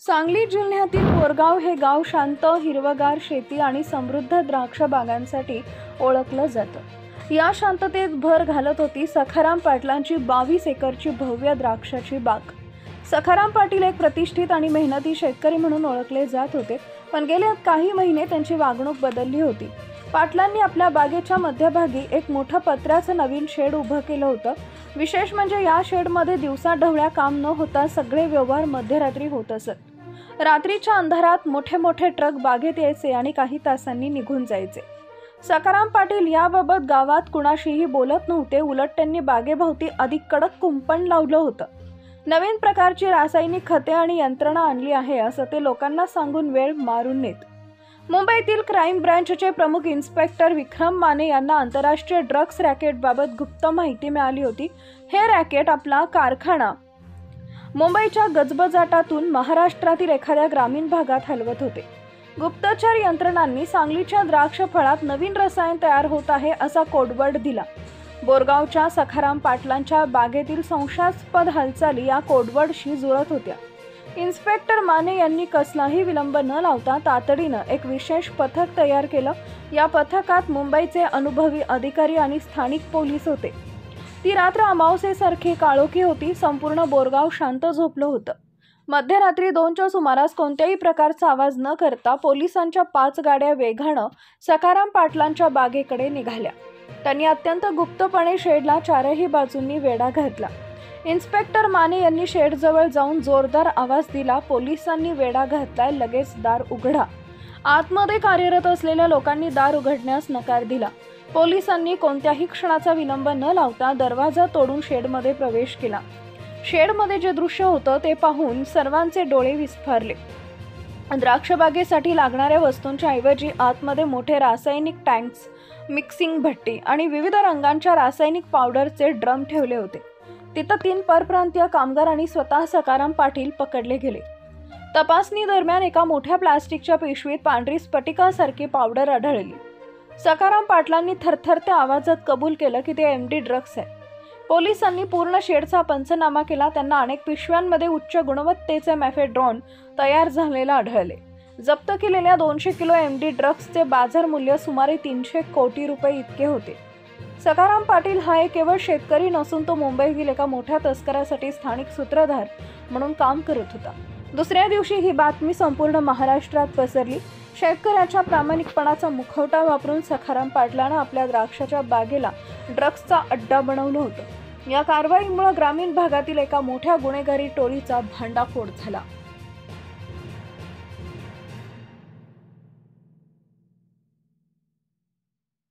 सांगली जिल्ह्यातील बोरगाव हे गाव शांत, हिरवगार शेती आणि समृद्ध द्राक्ष बागांसाठी ओळखलं जातं। या शांततेत भर घालत होती सखाराम पाटलांची 22 एकरची भव्य द्राक्षाची बाग। सखाराम पाटील एक प्रतिष्ठित आणि मेहनती शेतकरी म्हणून ओळखले जात होते, पण गेले काही महिने त्यांची वागणूक बदलली होती। पाटलांनी आपल्या बागेच्या मध्यभागी एक मोठं पत्र्याचं नवीन शेड उभं केलं होतं। विशेष म्हणजे या शेडमध्ये दिवसा ढवळ्या काम न होता सगळे व्यवहार मध्यरात्री होत असत। रात्रीच्या अंधारात मोठे मोठे ट्रक बागेत यायचे आणि काही तासांनी निघून जायचे। सखाराम पाटील याबाबत गावात कुणाशीही बोलत नव्हते, उलट त्यांनी बागेभोवती अधिक कडक कुंपण लावलं होतं। नवीन प्रकारची रासायनिक खते आणि यंत्रणा आणली आहे असं ते लोकांना सांगून वेळ मारून नेत। मुंबईतील क्राईम ब्रांचचे प्रमुख इन्स्पेक्टर विक्रम माने यांना आंतरराष्ट्रीय ड्रग्ज रॅकेटबाबत गुप्त माहिती मिळाली होती। हे रॅकेट आपला कारखाना मुंबईच्या गजबजाटातून महाराष्ट्रातील एखाद्या ग्रामीण भागात हलवत होते। गुप्तचर यंत्रणांनी सांगलीच्या द्राक्ष फळात नवीन रसायन तयार होत आहे असा कोडवर्ड दिला। बोरगावच्या सखाराम पाटलांच्या बागेतील संशयास्पद हालचाली या कोडवर्डशी जुळत होत्या। इन्स्पेक्टर माने यांनी कसलाही विलंब न लावता तातडीनं एक विशेष पथक तयार केलं। या पथकात मुंबईचे अनुभवी अधिकारी आणि स्थानिक पोलीस होते। ती रात्र अमावस्येसारखी काळोखी होती। संपूर्ण बोरगाव शांत झोपलं होतं। मध्यरात्री 2च्या सुमारास कोणत्याही प्रकारचा आवाज न करता पोलिसांच्या 5 गाड्या वेगानं सखाराम पाटलांच्या बागेकडे निघाल्या। त्यांनी अत्यंत गुप्तपणे शेडला चारही बाजूंनी वेढा घातला। इन्स्पेक्टर माने यांनी शेडजवळ जाऊन जोरदार आवाज दिला। पोलिसांनी वेढा घातलाय, लगेच दार उघडा। आतमध्ये कार्यरत असलेल्या लोकांनी दार उघडण्यास नकार दिला। पोलिसांनी कोणत्याही क्षणाचा विलंब न लावता दरवाजा तोडून शेडमध्ये प्रवेश केला। शेडमध्ये जे दृश्य होतं ते पाहून सर्वांचे डोळे विस्फारले। द्राक्षबागेसाठी लागणाऱ्या वस्तूंच्या ऐवजी आतमध्ये मोठे रासायनिक टँक्स, मिक्सिंग भट्टी आणि विविध रंगांच्या रासायनिक पावडरचे ड्रम ठेवले होते। तिथं 3 परप्रांतीय कामगार आणि स्वतः सखाराम पाटील पकडले गेले। तपासणी दरम्यान एका मोठ्या प्लास्टिकच्या पिशवीत पांढरी स्फटिकासारखी पावडर आढळली। सखाराम पाटलांनी थरथरत्या आवाजात कबूल केलं की ते एमडी ड्रग्ज आहे। पोलिसांनी पूर्ण शेडचा पंचनामा केला। त्यांना अनेक पिशव्यांमध्ये उच्च गुणवत्तेचे मॅफेड्रॉन तयार झालेले आढळले। जप्त केलेल्या 200 किलो एमडी ड्रग्जचे बाजार मूल्य सुमारे 300 कोटी रुपये इतके होते। सखाराम पाटील हा एक केवळ शेतकरी नसून तो मुंबईतील एका मोठ्या तस्करासाठी स्थानिक सूत्रधार म्हणून काम करत होता। दुसऱ्या दिवशी ही बातमी संपूर्ण महाराष्ट्रात पसरली। शेतकऱ्याच्या प्रामाणिकपणाचा मुखवटा वापरून सखाराम पाटलांना आपल्या द्राक्षाच्या बागेला ड्रग्जचा अड्डा बनवलं होतं। या कारवाईमुळे ग्रामीण भागातील एका मोठ्या गुन्हेगारी टोळीचा भांडाफोड झाला।